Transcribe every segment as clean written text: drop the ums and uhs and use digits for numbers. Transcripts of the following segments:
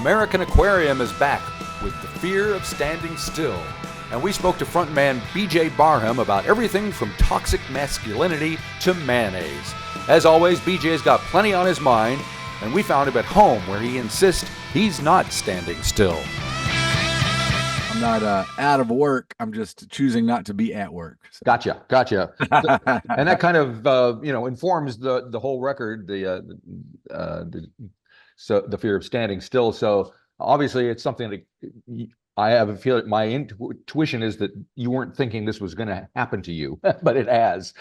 American Aquarium is back with The Fear of Standing Still. And we spoke to frontman BJ Barham about everything from toxic masculinity to mayonnaise. As always, BJ's got plenty on his mind, and we found him at home where he insists he's not standing still. I'm not out of work. I'm just choosing not to be at work. So. Gotcha. And that kind of informs the whole record, the fear of standing still. So obviously, it's something that I have a feeling. My intuition is that you weren't thinking this was going to happen to you, but it has.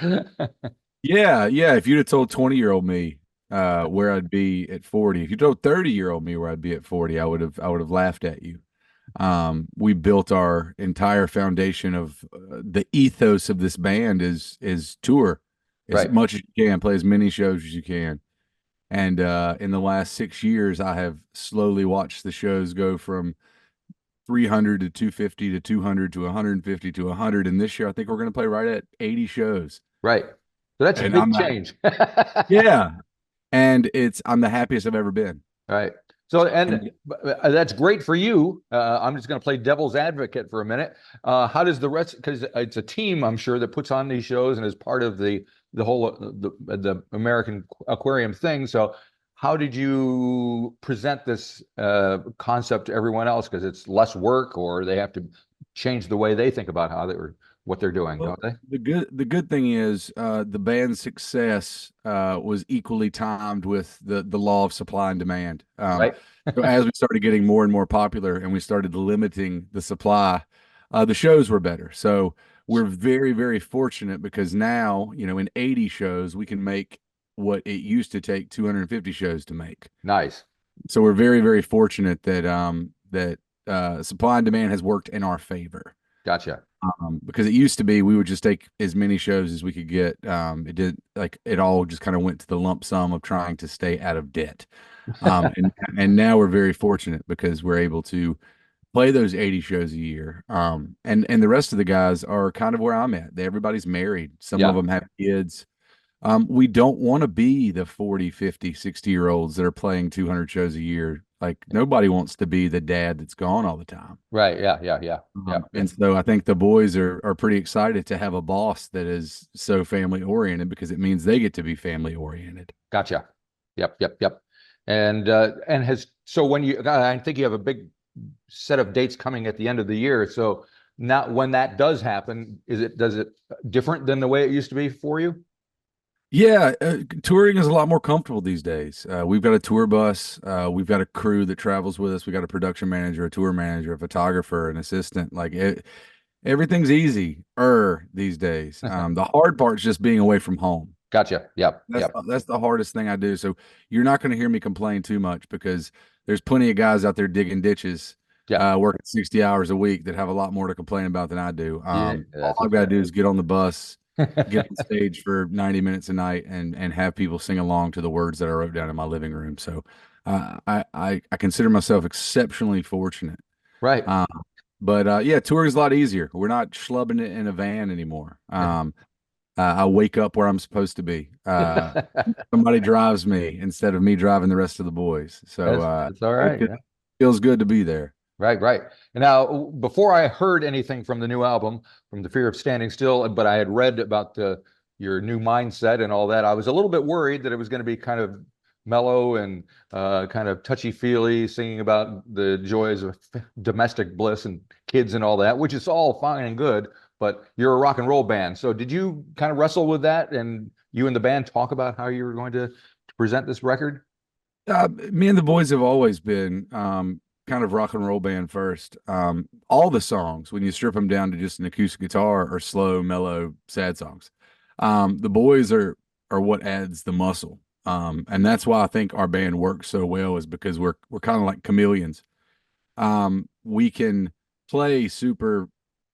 Yeah. If you'd have told 20-year-old me where I'd be at 40, if you told 30-year-old me where I'd be at 40, I would have laughed at you. We built our entire foundation of the ethos of this band is tour as much as you can, play as many shows as you can. And in the last 6 years, I have slowly watched the shows go from 300 to 250 to 200 to 150 to 100. And this year, I think we're going to play right at 80 shows. Right. So that's a big change. Yeah. And I'm the happiest I've ever been. Right. So, and that's great for you. I'm just going to play devil's advocate for a minute. How does the rest, because it's a team, I'm sure, that puts on these shows and is part of the whole the American Aquarium thing. So how did you present this concept to everyone else? Because it's less work, or they have to change the way they think about what they're doing, well, don't they? The good thing is the band's success was equally timed with the law of supply and demand. Right. So as we started getting more and more popular and we started limiting the supply, the shows were better. So we're very, very fortunate because now, in 80 shows, we can make what it used to take 250 shows to make. Nice. So we're very, very fortunate that supply and demand has worked in our favor. Gotcha. Because it used to be we would just take as many shows as we could get. It all just kind of went to the lump sum of trying to stay out of debt. And now we're very fortunate because we're able to play those 80 shows a year. And the rest of the guys are kind of where I'm at. Everybody's married. Some of them have kids. We don't want to be the 40, 50, 60-year-olds that are playing 200 shows a year. Like nobody wants to be the dad that's gone all the time. Right. Yeah. And so I think the boys are pretty excited to have a boss that is so family oriented because it means they get to be family oriented. Gotcha. Yep. And when I think you have a big set of dates coming at the end of the year. So now when that does happen, does it different than the way it used to be for you? Yeah, touring is a lot more comfortable these days. We've got a tour bus. We've got a crew that travels with us. We got a production manager, a tour manager, a photographer, an assistant. Everything's easy these days. The hard part is just being away from home. Gotcha. Yep. That's the hardest thing I do. So you're not going to hear me complain too much because there's plenty of guys out there digging ditches, working 60 hours a week that have a lot more to complain about than I do. All I've got to do is get on the bus, get on stage for 90 minutes a night and have people sing along to the words that I wrote down in my living room. So I consider myself exceptionally fortunate. Right. But touring is a lot easier. We're not schlubbing it in a van anymore. I wake up where I'm supposed to be. Somebody drives me instead of me driving the rest of the boys. So that's all right. It feels good to be there. Right. And now, before I heard anything from the new album, from The Fear of Standing Still, but I had read about your new mindset and all that, I was a little bit worried that it was going to be kind of mellow and kind of touchy-feely, singing about the joys of domestic bliss and kids and all that, which is all fine and good, but you're a rock and roll band. So did you kind of wrestle with that, and you and the band talk about how you were going to present this record? Me and the boys have always been kind of rock and roll band first. All the songs, when you strip them down to just an acoustic guitar, are slow, mellow, sad songs. The boys are what adds the muscle. And that's why I think our band works so well, is because we're kind of like chameleons. We can play super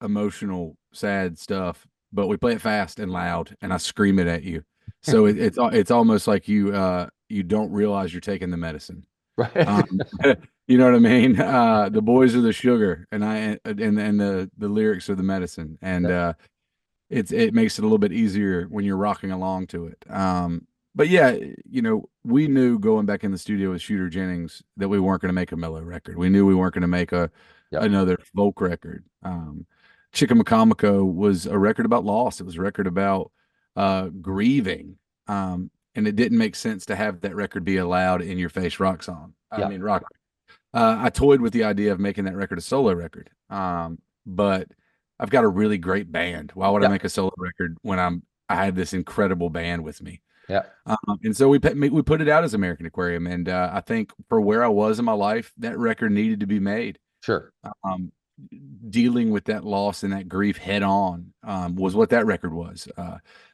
emotional, sad stuff, but we play it fast and loud, and I scream it at you. So it's almost like you don't realize you're taking the medicine. Right. You know what I mean? The boys are the sugar, and the lyrics are the medicine, and it makes it a little bit easier when you're rocking along to it. but yeah, we knew going back in the studio with Shooter Jennings that we weren't going to make a mellow record. We knew we weren't going to make Yep. another folk record. Chickamaucomico was a record about loss. It was a record about grieving. And it didn't make sense to have that record be a loud in your face rock song. I Yep. mean, rock. I toyed with the idea of making that record a solo record. But I've got a really great band. Why would I make Yep. a solo record when I have this incredible band with me? Yep. And so we put it out as American Aquarium, and I think for where I was in my life, that record needed to be made. Sure. Um, Dealing with that loss and that grief head on was what that record was.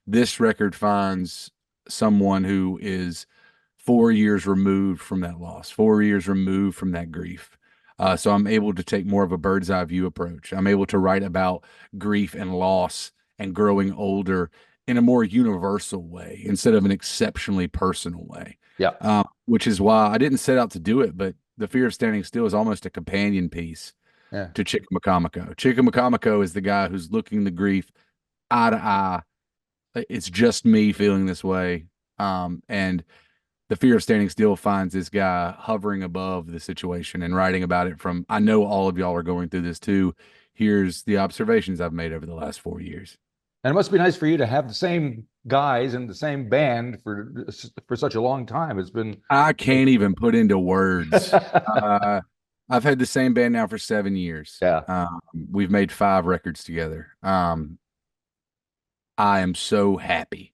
This record finds someone who is 4 years removed from that loss, 4 years removed from that grief. So I'm able to take more of a bird's eye view approach. I'm able to write about grief and loss and growing older in a more universal way instead of an exceptionally personal way. Yeah. Which is why I didn't set out to do it, but The Fear of Standing Still is almost a companion piece Yeah. to Chickamaucomico. Chickamaucomico is the guy who's looking the grief eye to eye. It's just me feeling this way. And The Fear of Standing Still finds this guy hovering above the situation and writing about it from, I know all of y'all are going through this too. Here's the observations I've made over the last 4 years. And it must be nice for you to have the same guys and the same band for such a long time. It's been I can't even put into words. Uh, I've had the same band now for 7 years. yeah. We've made 5 records together. I am so happy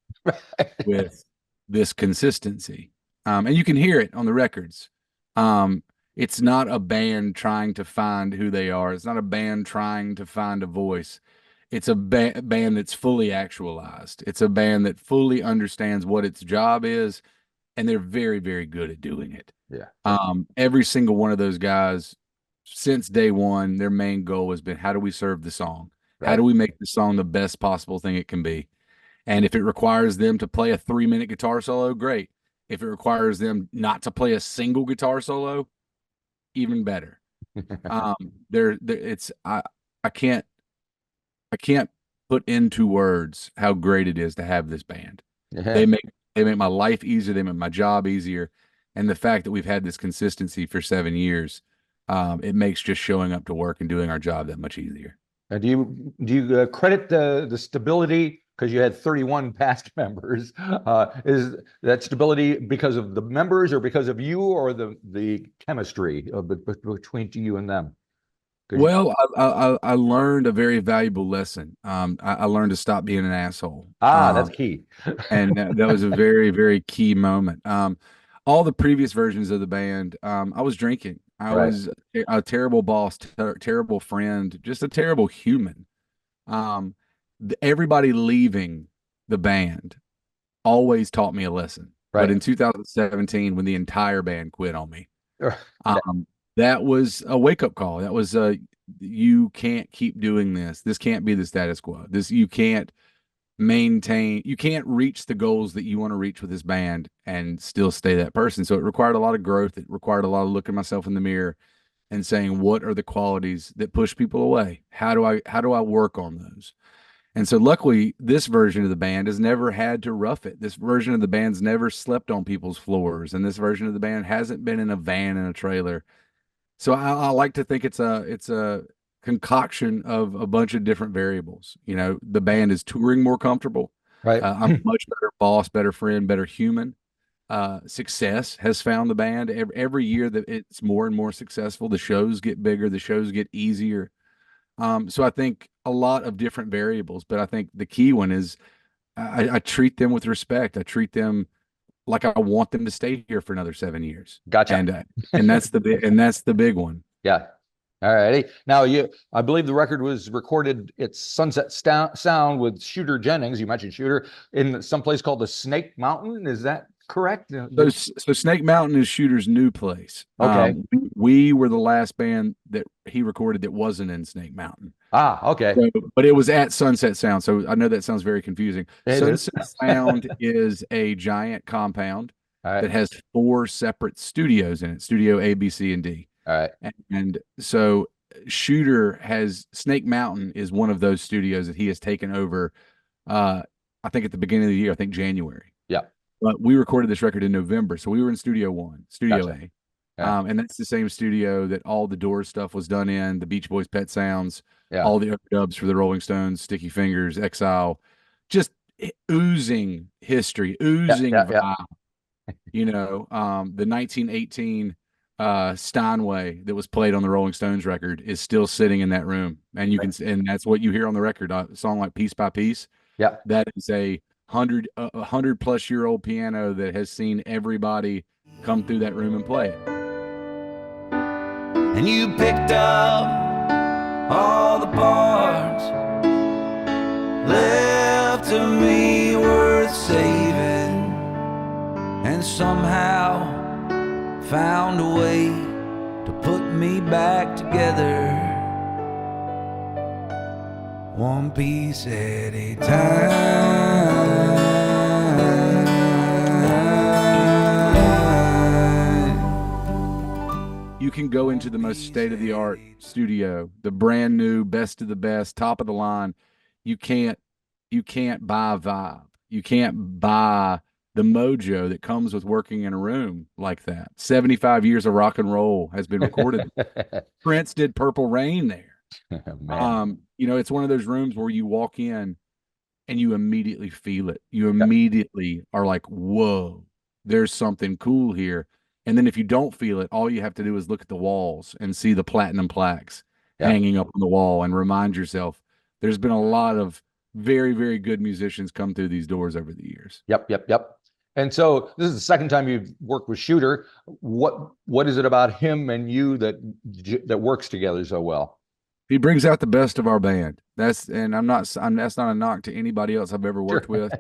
with this consistency. And you can hear it on the records. It's not a band trying to find who they are. It's not a band trying to find a voice. It's a band that's fully actualized. It's a band that fully understands what its job is, and they're very, very good at doing it. Yeah. Every single one of those guys, since day one, their main goal has been, how do we serve the song? How Right. do we make the song the best possible thing it can be? And if it requires them to play a 3-minute guitar solo, great. If it requires them not to play a single guitar solo, even better. It's I can't put into words how great it is to have this band. Yeah. They make my life easier. They make my job easier. And the fact that we've had this consistency for 7 years, it makes just showing up to work and doing our job that much easier. Do you credit the stability because you had 31 past members? Is that stability because of the members or because of you or the chemistry between you and them? Well, I learned a very valuable lesson. I learned to stop being an asshole. That's key. And that was a very, very key moment. All the previous versions of the band, I was drinking. I Right. was a terrible boss, terrible friend, just a terrible human. Everybody leaving the band always taught me a lesson. But Right. in 2017, when the entire band quit on me, Yeah. that was a wake-up call. That was you can't keep doing this. This can't be the status quo. You can't you can't reach the goals that you want to reach with this band and still stay that person. So it required a lot of growth. It required a lot of looking myself in the mirror and saying, what are the qualities that push people away? How do I work on those? And so luckily, this version of the band has never had to rough it. This version of the band's never slept on people's floors, and this version of the band hasn't been in a van and a trailer. So I like to think it's a concoction of a bunch of different variables. The band is touring more comfortable. Right. I'm a much better boss, better friend, better human. Success has found the band every year that it's more and more successful. The shows get bigger, the shows get easier. So I think a lot of different variables, but I think the key one is I treat them with respect. I treat them like I want them to stay here for another 7 years. Gotcha. And that's the big one. Yeah. All righty. Now I believe the record was recorded at Sunset Sound with Shooter Jennings. You mentioned Shooter in some place called the Snake Mountain. Is that correct? So Snake Mountain is Shooter's new place. Okay. We were the last band that he recorded that wasn't in Snake Mountain. Okay. But it was at Sunset Sound. So I know that sounds very confusing. Sunset is. Sound is a giant compound All right. that has 4 separate studios in it, studio A, B, C, and D. All right. And so Snake Mountain is one of those studios that he has taken over, I think at the beginning of the year, I think January. Yeah. But we recorded this record in November, so we were in Studio One, Studio Gotcha. A. Yeah. And that's the same studio that all the Doors stuff was done in, the Beach Boys' Pet Sounds, Yeah. all the overdubs for the Rolling Stones, Sticky Fingers, Exile, just oozing history, Yeah. oozing Yeah. Yeah. vibe. The 1918 Steinway that was played on the Rolling Stones record is still sitting in that room, and and that's what you hear on the record. A song like Piece by Piece, Yeah. that is a 100+ year old piano that has seen everybody come through that room and play it. And you picked up all the parts left to me worth saving, and somehow found a way to put me back together, one piece at a time. You can go into the most state-of-the-art studio, the brand new, best of the best, top of the line. You can't buy vibe. You can't buy the mojo that comes with working in a room like that. 75 years of rock and roll has been recorded. Prince did Purple Rain there. Man. It's one of those rooms where you walk in and you immediately feel it. You Yeah. immediately are like, whoa, there's something cool here. And then if you don't feel it, all you have to do is look at the walls and see the platinum plaques Yeah. hanging up on the wall and remind yourself there's been a lot of very, very good musicians come through these doors over the years. Yep. Yep. Yep. And so this is the second time you've worked with Shooter. What is it about him and you that works together so well? He brings out the best of our band. That's not a knock to anybody else I've ever worked with.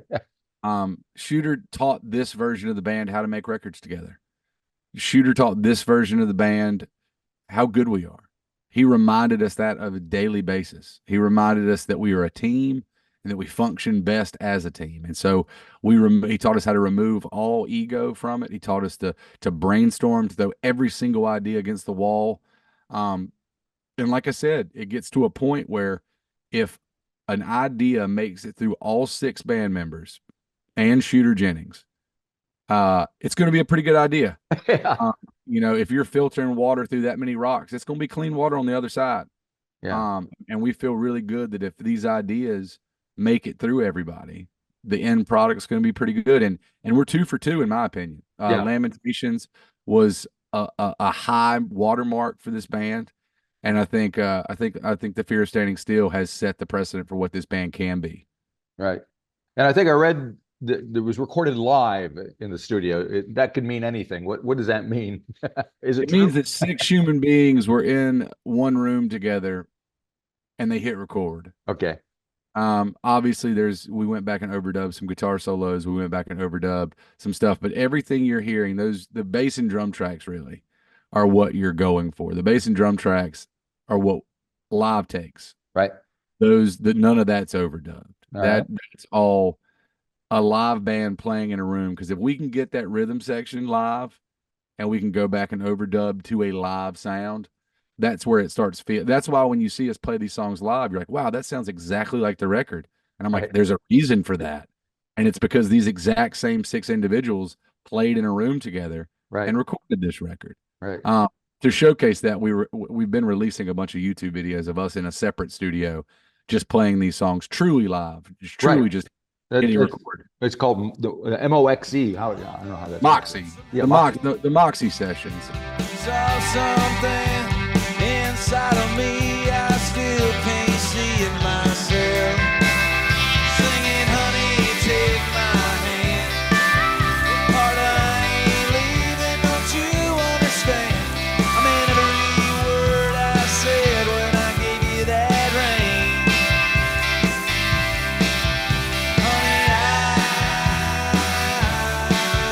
Shooter taught this version of the band how to make records together. Shooter taught this version of the band how good we are. He reminded us that on a daily basis. He reminded us that we are a team and that we function best as a team. And so he taught us how to remove all ego from it. He taught us to brainstorm, to throw every single idea against the wall. And like I said, it gets to a point where if an idea makes it through all 6 band members and Shooter Jennings, it's going to be a pretty good idea. Yeah. If you're filtering water through that many rocks, it's going to be clean water on the other side. Yeah. And we feel really good that if these ideas make it through everybody, the end product is going to be pretty good. And we're 2 for 2, in my opinion. Yeah. Lamentations was a high watermark for this band. And I think the Fear of Standing Still has set the precedent for what this band can be. Right. And I think I read that it was recorded live in the studio. That could mean anything. What does that mean? Is it It true? means that 6 human beings were in one room together and they hit record. Okay. Obviously we went back and overdubbed some guitar solos. We went back and overdubbed some stuff, but everything you're hearing, the bass and drum tracks really are what you're going for. The bass and drum tracks are what live takes. Right. None of that's overdubbed. All right. That's all a live band playing in a room. Because if we can get that rhythm section live and we can go back and overdub to a live sound, that's where it starts feeling. That's why when you see us play these songs live, you're like, wow, that sounds exactly like the record. And I'm like, Right. there's a reason for that. And it's because these exact same 6 individuals played in a room together Right. and recorded this record. Right. To showcase that, we've been releasing a bunch of YouTube videos of us in a separate studio, just playing these songs truly live, Right. just hitting record. It's called the MOXE. I don't know how that's Moxie. Yeah, the Moxie sessions. Saw something inside of me I still can't see it myself. Singing, honey, take my hand. Heart, I ain't leaving, don't you understand? I meant every word I said when I gave you that ring. Honey,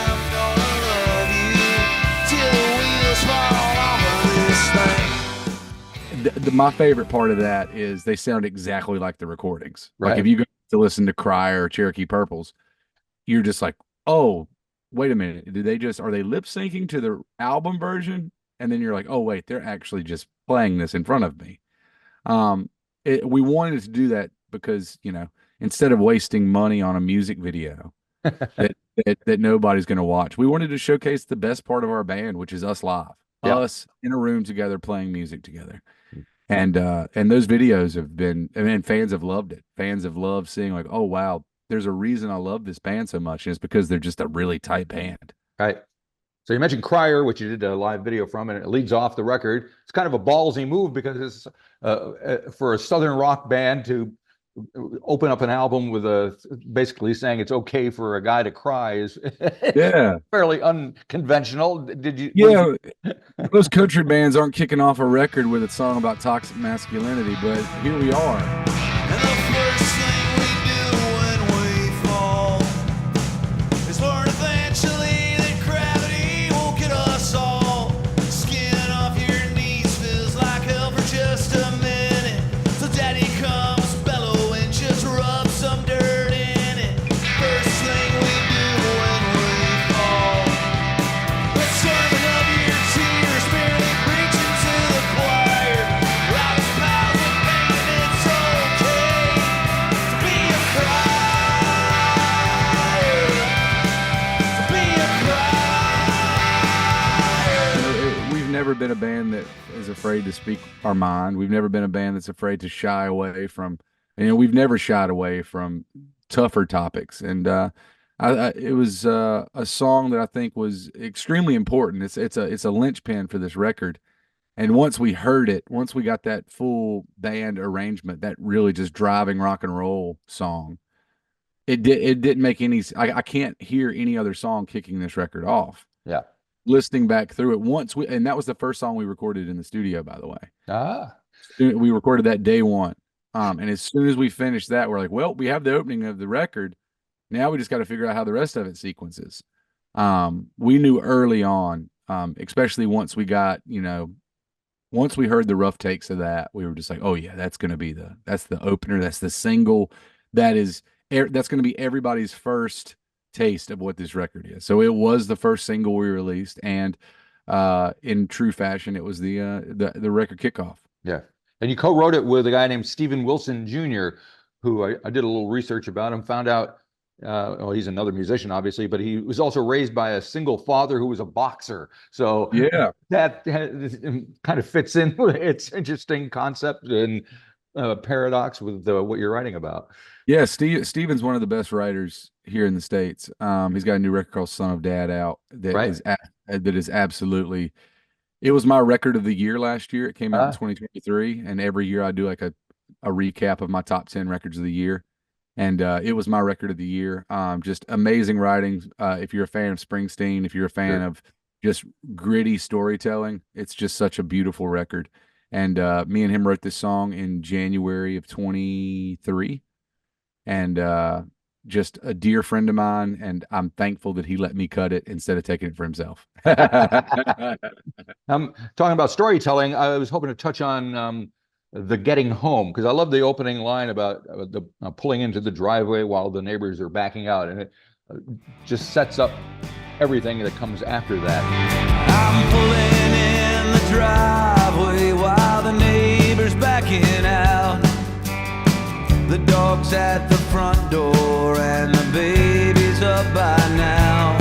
I'm gonna love you till the wheels fall off of this thing. My favorite part of that is they sound exactly like the recordings. Like Right. if you go to listen to Cry or Cherokee Purples, you're just like, oh, wait a minute. Are they lip syncing to the album version? And then you're like, oh, wait, they're actually just playing this in front of me. We wanted to do that because, instead of wasting money on a music video, that nobody's going to watch. We wanted to showcase the best part of our band, which is us live, Yeah. us in a room together playing music together. And those videos have been, I mean, fans have loved it. Fans have loved seeing like, oh wow, there's a reason I love this band so much, and it's because they're just a really tight band. Right. So you mentioned Crier, which you did a live video from, and it leads off the record. It's kind of a ballsy move because it's for a Southern rock band to open up an album with basically saying it's okay for a guy to cry is Yeah. fairly unconventional. Did you? Yeah. Most country bands aren't kicking off a record with a song about toxic masculinity, but here we are. And the first thing we do when we fall is learn eventually that gravity won't get us all. Skin off your knees feels like hell for just a minute. So daddy comes bellowing, just rub some dirt in it. First thing we do when we fall. The sermon of your tears barely preaching to the choir. Rocks piles of pain, it's okay to be a crier. To be a crier. We've never been a band that is afraid to speak our mind. We've never been a band that's afraid to shy away from, we've never shied away from tougher topics. And it was a song that I think was extremely important. It's a linchpin for this record. And once we heard it, once we got that full band arrangement, that really just driving rock and roll song, it didn't make any. I can't hear any other song kicking this record off. Yeah. Listening back through it and that was the first song we recorded in the studio, by the way. Ah. We recorded that day one. And as soon as we finished that, we're like, well, we have the opening of the record. Now we just got to figure out how the rest of it sequences. We knew early on, especially once we got, once we heard the rough takes of that, we were just like, oh yeah, that's going to be that's the opener. That's the single. That's going to be everybody's first taste of what this record is. So it was the first single we released, and in true fashion, it was the record kickoff. Yeah. And you co-wrote it with a guy named Steven Wilson Jr., who I did a little research about him, found out, well, he's another musician, obviously, but he was also raised by a single father who was a boxer. So yeah, that kind of fits in. It's interesting concept and paradox with what you're writing about. Yeah, Steven's one of the best writers here in the States. He's got a new record called Son of Dad out that Right. is absolutely. It was my record of the year last year. It came out in 2023, and every year I do like a recap of my top 10 records of the year. And it was my record of the year. Just amazing writing. If you're a fan of Springsteen, if you're a fan of just gritty storytelling, it's just such a beautiful record. And me and him wrote this song in January of 23. And just a dear friend of mine, and I'm thankful that he let me cut it instead of taking it for himself. Talking about storytelling, I was hoping to touch on the getting home, because I love the opening line about the pulling into the driveway while the neighbors are backing out, and it just sets up everything that comes after that. I'm pulling in the driveway while the neighbor's backing out. The dog's at the front door and the baby's up by now.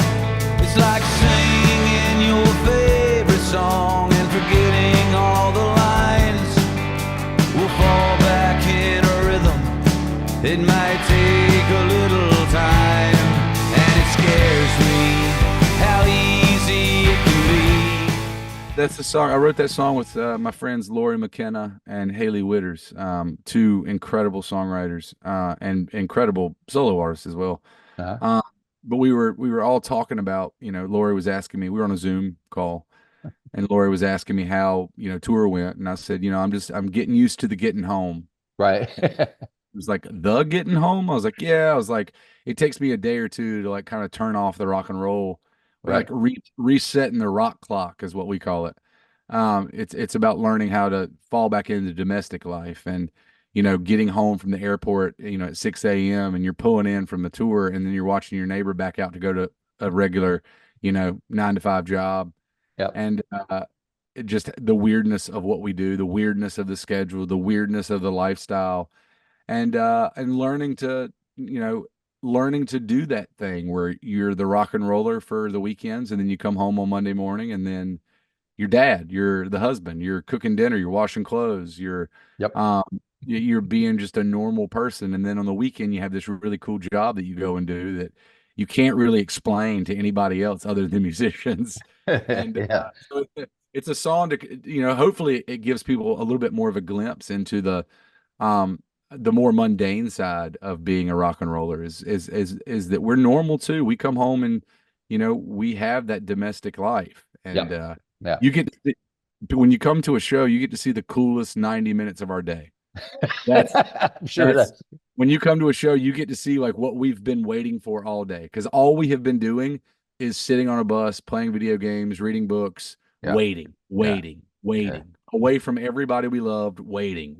It's like singing your favorite song and forgetting all the lines. We'll fall back in a rhythm. It might take a little time, and it scares me how easy it can be. That's the song. I wrote that song with my friends Lori McKenna and Haley Witters, two incredible songwriters and incredible solo artists as well. But we were all talking about, Lori was asking me, we were on a Zoom call, and Lori was asking me how, tour went. And I said, I'm getting used to the getting home. Right. It was like the getting home. I was like, yeah. I was like, it takes me a day or two to like kind of turn off the rock and roll. Right. Like resetting the rock clock is what we call it. It's about learning how to fall back into domestic life, and getting home from the airport at 6 a.m. and you're pulling in from the tour, and then you're watching your neighbor back out to go to a regular 9-to-5 job. Yep. And just the weirdness of what we do, the weirdness of the schedule, the weirdness of the lifestyle, and learning to learning to do that thing where you're the rock and roller for the weekends, and then you come home on Monday morning, and then you're dad, you're the husband, you're cooking dinner, you're washing clothes, Yep. you're being just a normal person. And then on the weekend, you have this really cool job that you go and do that you can't really explain to anybody else other than musicians. And Yeah. so it's a song to, hopefully it gives people a little bit more of a glimpse into the more mundane side of being a rock and roller is that we're normal too. We come home and, we have that domestic life. And Yeah. you get when you come to a show, you get to see the coolest 90 minutes of our day. That's I'm sure that's that's when you come to a show, you get to see like what we've been waiting for all day. Because all we have been doing is sitting on a bus, playing video games, reading books, yeah. waiting, away from everybody we loved, waiting.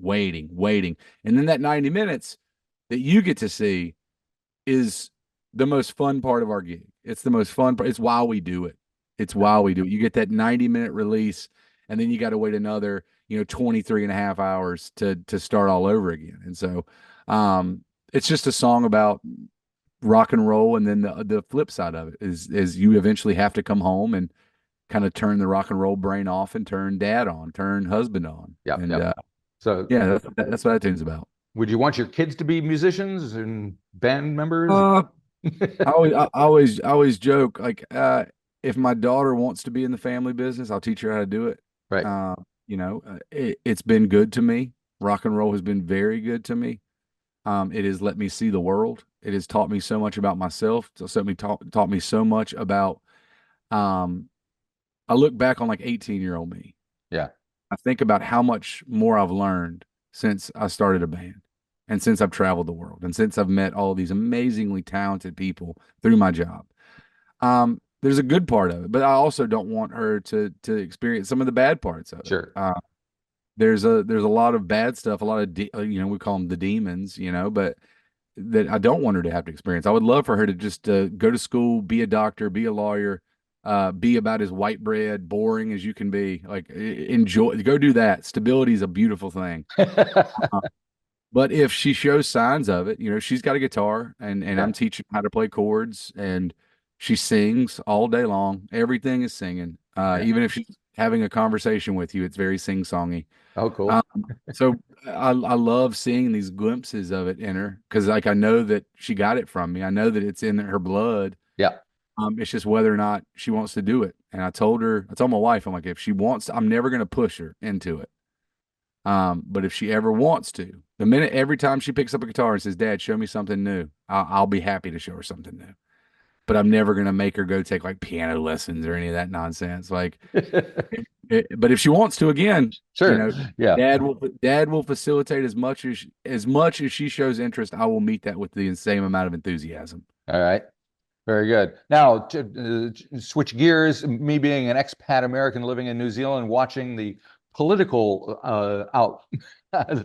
And then that 90 minutes that you get to see is the most fun part of our gig. It's the most fun part. It's why we do it. You get that 90-minute release, and then you got to wait another, 23 and a half hours to start all over again. And so it's just a song about rock and roll. And then the flip side of it is you eventually have to come home and kind of turn the rock and roll brain off and turn dad on, turn husband on. Yeah. And so yeah, that's what that tune's about. would you want your kids to be musicians and band members? I always joke like if my daughter wants to be in the family business, I'll teach her how to do it. Right. It's been good to me. Rock and roll has been very good to me. It has let me see the world. It has taught me so much about myself. Taught me so much about. I look back on like 18-year-old me. Yeah. I think about how much more I've learned since I started a band, and since I've traveled the world, and since I've met all these amazingly talented people through my job. There's a good part of it, but I also don't want her to experience some of the bad parts of it. Sure. There's a lot of bad stuff, a lot of we call them the demons, but that I don't want her to have to experience. I would love for her to just go to school, be a doctor, be a lawyer, be about as white bread, boring as you can be. Like enjoy, go do that. Stability is a beautiful thing. But if she shows signs of it, she's got a guitar and I'm teaching how to play chords, and she sings all day long. Everything is singing. Even if she's having a conversation with you, it's very sing-songy. Oh, cool. So I love seeing these glimpses of it in her, because like I know that she got it from me. I know that it's in her blood. Yeah. It's just whether or not she wants to do it. And I told my wife, I'm like, if she wants, I'm never going to push her into it. But if she ever wants to, every time she picks up a guitar and says, "Dad, show me something new," I'll be happy to show her something new. But I'm never going to make her go take like piano lessons or any of that nonsense. Like, but if she wants to, again, sure. Dad will facilitate as much as she shows interest. I will meet that with the same amount of enthusiasm. All right. Very good. Now, to switch gears, me being an expat American living in New Zealand, watching the political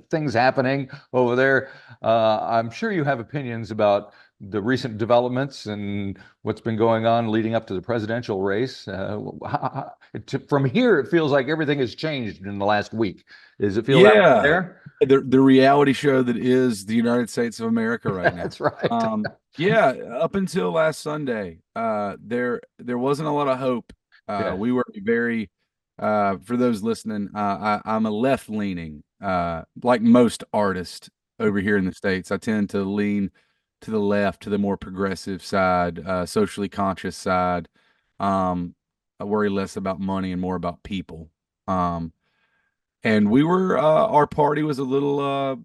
things happening over there, I'm sure you have opinions about the recent developments and what's been going on leading up to the presidential race. From here, it feels like everything has changed in the last week. Does it feel that way there? The reality show that is the United States of America right now. That's right. Yeah, up until last Sunday, there wasn't a lot of hope. We were very, for those listening, I'm a left-leaning, like most artists over here in the States. I tend to lean to the left, to the more progressive side, socially conscious side. I worry less about money and more about people. And we were, our party was a little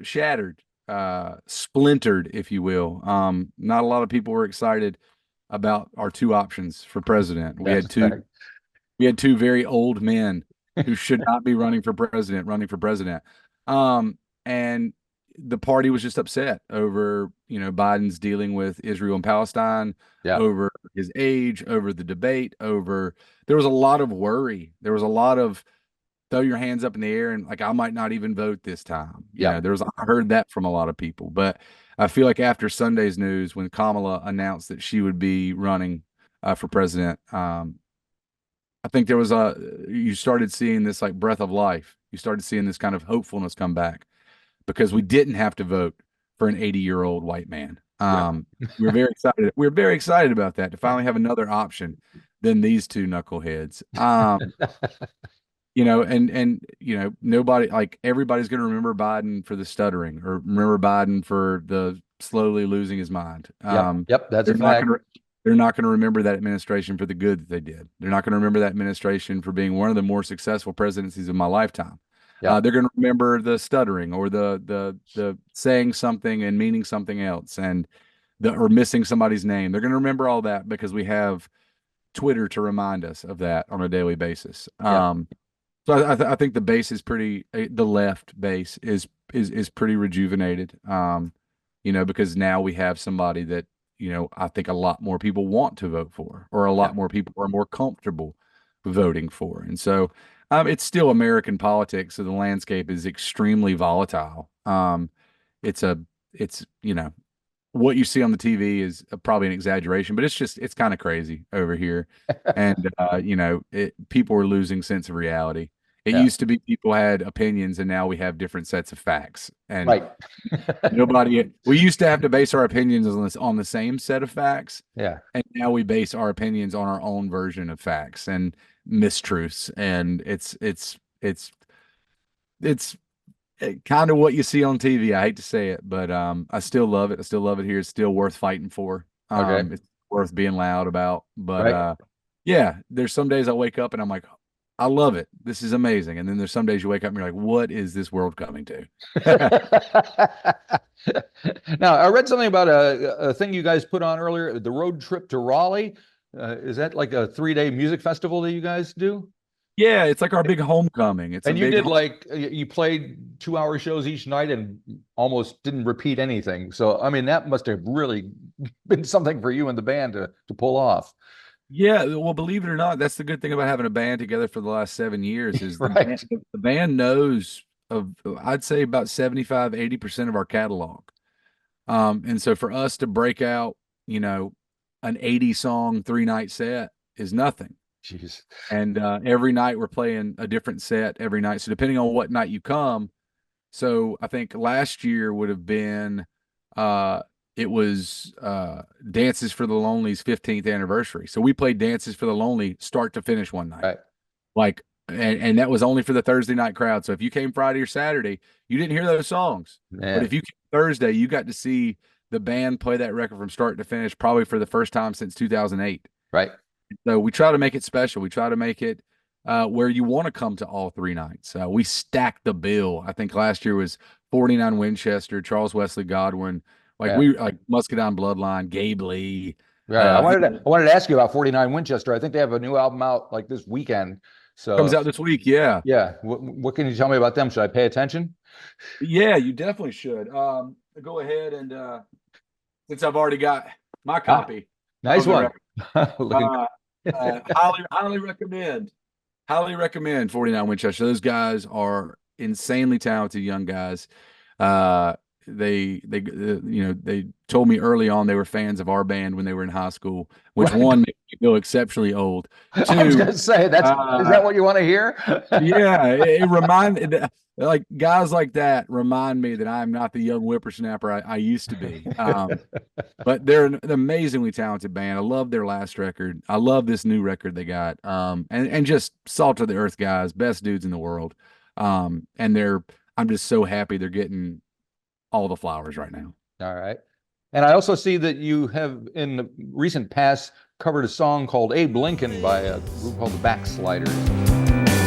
shattered, splintered, if you will. Not a lot of people were excited about our two options for president. We had two very old men who should not be running for president. And the party was just upset over, Biden's dealing with Israel and Palestine, over his age, over the debate, there was a lot of worry. There was a lot of throw your hands up in the air and like, I might not even vote this time. I heard that from a lot of people, but I feel like after Sunday's news, when Kamala announced that she would be running for president, I think you started seeing this like breath of life. You started seeing this kind of hopefulness come back, because we didn't have to vote for an 80-year-old white man. We're very excited. We're very excited about that, to finally have another option than these two knuckleheads. Nobody, like, everybody's going to remember Biden for the stuttering, or remember Biden for the slowly losing his mind. Yep, that's a They're not fact. going to they're not going to remember that administration for the good that they did. They're not going to remember that administration for being one of the more successful presidencies of my lifetime. Yeah. They're going to remember the stuttering, or the saying something and meaning something else, and or missing somebody's name. They're going to remember all that because we have Twitter to remind us of that on a daily basis. Yeah. So I think the base is pretty. The left base is pretty rejuvenated. Because now we have somebody that I think a lot more people want to vote for, or a lot more people are more comfortable voting for, and so it's still American politics. So the landscape is extremely volatile. It's what you see on the TV is probably an exaggeration, but it's kind of crazy over here. And, people are losing sense of reality. It Yeah. used to be people had opinions, and now we have different sets of facts. And Right. we used to have to base our opinions on the same set of facts. Yeah. And now we base our opinions on our own version of facts and mistruths. And it's kind of what you see on TV. I hate to say it, but I still love it. I still love it here. It's still worth fighting for. Okay. It's worth being loud about. But Right. yeah, there's some days I wake up and I'm like, I love it. This is amazing. And then there's some days you wake up and you're like, what is this world coming to? Now, I read something about a thing you guys put on earlier, the road trip to Raleigh. Is that like a 3-day music festival that you guys do? Yeah, it's like our big homecoming. And you did like, you played 2-hour shows each night and almost didn't repeat anything. So, I mean, that must have really been something for you and the band to pull off. Yeah, well, believe it or not, that's the good thing about having a band together for the last 7 years is Right. the band knows of, I'd say, about 75-80% of our catalog. And so for us to break out, an 80-song 3-night set is nothing. Jeez. And every night we're playing a different set every night. So depending on what night you come, so I think last year would have been it was Dances for the Lonely's 15th anniversary. So we played Dances for the Lonely start to finish one night. Right. Like, and that was only for the Thursday night crowd. So if you came Friday or Saturday, you didn't hear those songs. Man. But if you came Thursday, you got to see the band play that record from start to finish, probably for the first time since 2008. Right. So we try to make it special. We try to make it where you want to come to all 3 nights. We stacked the bill. I think last year was 49 Winchester, Charles Wesley Godwin, like Muscadine Bloodline, Gabe Lee. Right. I wanted to ask you about 49 Winchester. I think they have a new album out like this weekend. So comes out this week. Yeah. Yeah. What can you tell me about them? Should I pay attention? Yeah, you definitely should. Go ahead and since I've already got my copy. Nice one. Highly recommend. Highly recommend 49 Winchester. Those guys are insanely talented young guys. They told me early on they were fans of our band when they were in high school, which one made me feel exceptionally old. Two, I was going to say, is that what you want to hear? Yeah, it reminded, like, guys like that remind me that I'm not the young whippersnapper I used to be. But they're an amazingly talented band. I love their last record. I love this new record they got. And just salt of the earth guys, best dudes in the world. And I'm just so happy they're getting all the flowers right now. All right. And I also see that you have in the recent past covered a song called Abe Lincoln by a group called the Backsliders.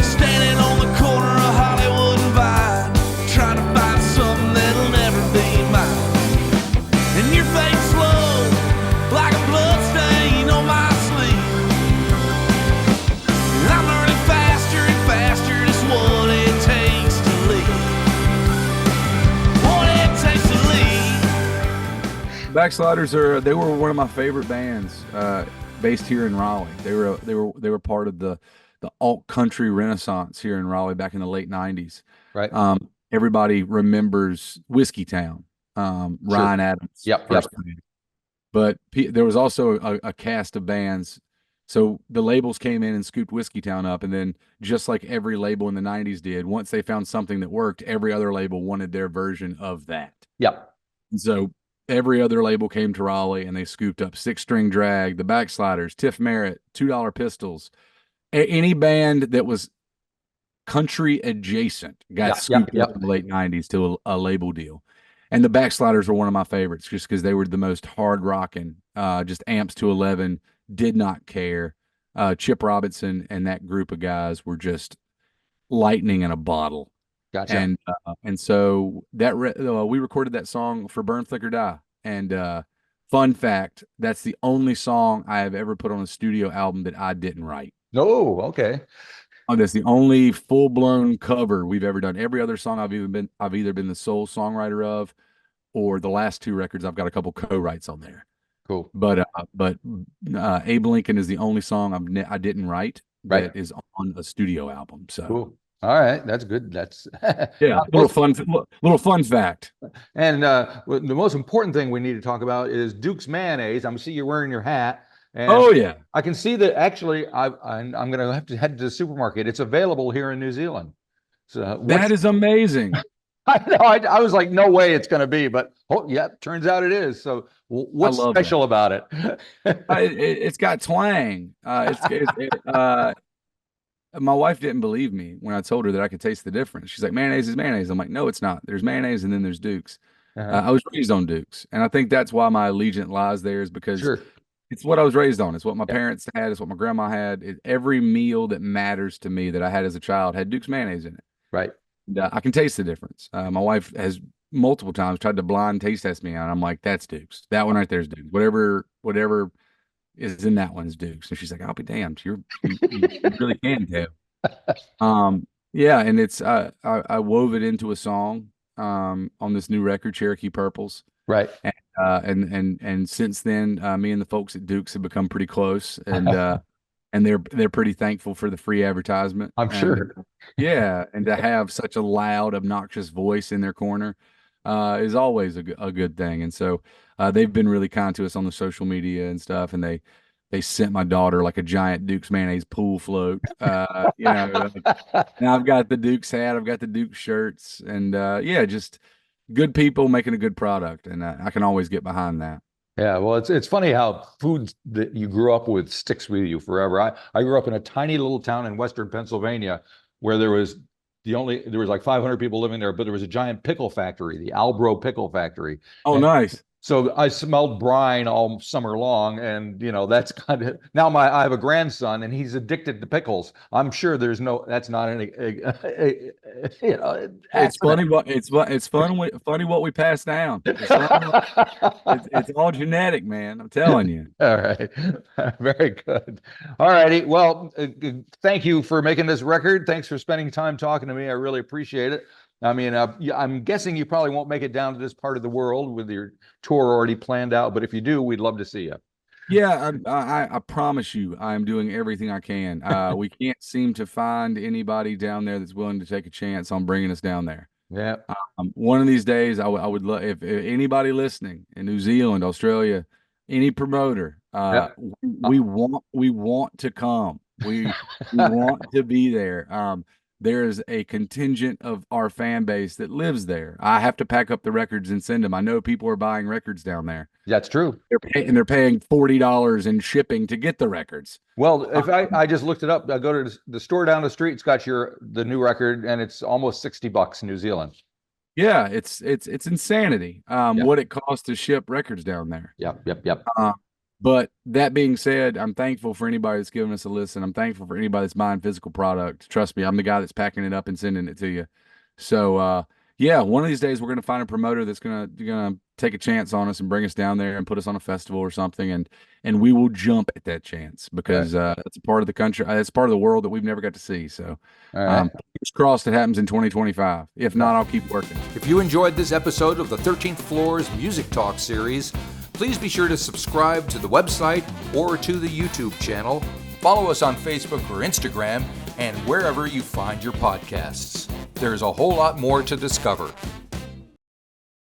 Standing on the corner of Hollywood and Vine, trying to find something that'll never be mine. And your face slow, like a blood stain on my sleeve. And I'm learning faster and faster just what it takes to leave. What it takes to leave. Backsliders they were one of my favorite bands based here in Raleigh. They were part of the alt country renaissance here in Raleigh back in the late 90s. Right. Everybody remembers Whiskey Town, Ryan Adams. Yep. Band. But there was also a cast of bands. So the labels came in and scooped Whiskey Town up. And then just like every label in the 90s did, once they found something that worked, every other label wanted their version of that. Yep. And so every other label came to Raleigh and they scooped up Six String Drag, the Backsliders, Tiff Merritt, $2 Pistols. Any band that was country adjacent got scooped up in the late 90s to a label deal. And the Backsliders were one of my favorites just because they were the most hard rocking, just amps to 11, did not care. Chip Robinson and that group of guys were just lightning in a bottle. Gotcha. And so that we recorded that song for Burn Flicker Die. And fun fact, that's the only song I have ever put on a studio album that I didn't write. No, okay. Oh, that's the only full-blown cover we've ever done. Every other song I've either been the sole songwriter of, or the last 2 records I've got a couple co-writes on there. Cool. But Abe Lincoln is the only song I didn't write that is on a studio album. So cool. All right, that's good. That's yeah, little fun fact. And the most important thing we need to talk about is Duke's mayonnaise. I'm see you're wearing your hat. And oh yeah, I can see that actually. I'm going to have to head to the supermarket. It's available here in New Zealand. So that is amazing. I know. I was like, no way it's going to be, but yeah, turns out it is. So what's special about it? It's got twang. My wife didn't believe me when I told her that I could taste the difference. She's like, mayonnaise is mayonnaise. I'm like, no, it's not. There's mayonnaise and then there's Duke's. I was raised on Duke's, and I think that's why my allegiance lies there, is because it's what I was raised on. It's what my parents had. It's what my grandma had. Every meal that matters to me that I had as a child had Duke's mayonnaise in it. Right. And, I can taste the difference. My wife has multiple times tried to blind taste test me, and I'm like, that's Duke's. That one right there is Duke's. Whatever is in that one is Duke's. And she's like, I'll be damned. You really can tell. Yeah, and it's I wove it into a song on this new record, Cherokee Purples. Right. And since then, me and the folks at Duke's have become pretty close, and they're pretty thankful for the free advertisement. I'm sure. Yeah, and to have such a loud, obnoxious voice in their corner is always a good thing. And so they've been really kind to us on the social media and stuff, and they sent my daughter like a giant Duke's mayonnaise pool float. Now I've got the Duke's hat, I've got the Duke's shirts, and just good people making a good product, and I can always get behind that. Yeah, well, it's funny how food that you grew up with sticks with you forever. I grew up in a tiny little town in Western Pennsylvania where there was like 500 people living there, but there was a giant pickle factory, the Albro Pickle Factory. Oh, nice. So I smelled brine all summer long, and that's kind of now I have a grandson and he's addicted to pickles. I'm sure that's not any it's funny what we pass down. It's all genetic, man. I'm telling you. All right, very good. All righty. Well, thank you for making this record. Thanks for spending time talking to me. I really appreciate it. I mean, I'm guessing you probably won't make it down to this part of the world with your tour already planned out, but if you do, we'd love to see you. Yeah, I promise you, I'm doing everything I can. We can't seem to find anybody down there that's willing to take a chance on bringing us down there. Yeah. One of these days, I would love if anybody listening in New Zealand, Australia, any promoter, we want to come. We want to be there. There is a contingent of our fan base that lives there. I have to pack up the records and send them. I know people are buying records down there. That's true. They're paying $40 in shipping to get the records. Well, if I just looked it up, I go to the store down the street. It's got the new record, and it's almost $60 New Zealand. Yeah, it's insanity. What it costs to ship records down there. Yep. But that being said, I'm thankful for anybody that's giving us a listen. I'm thankful for anybody that's buying physical product. Trust me, I'm the guy that's packing it up and sending it to you. So, one of these days we're going to find a promoter that's going to take a chance on us and bring us down there and put us on a festival or something. And we will jump at that chance because that's a part of the country. That's part of the world that we've never got to see. So fingers crossed it happens in 2025. If not, I'll keep working. If you enjoyed this episode of the 13th Floor's Music Talk series, please be sure to subscribe to the website or to the YouTube channel. Follow us on Facebook or Instagram and wherever you find your podcasts. There's a whole lot more to discover.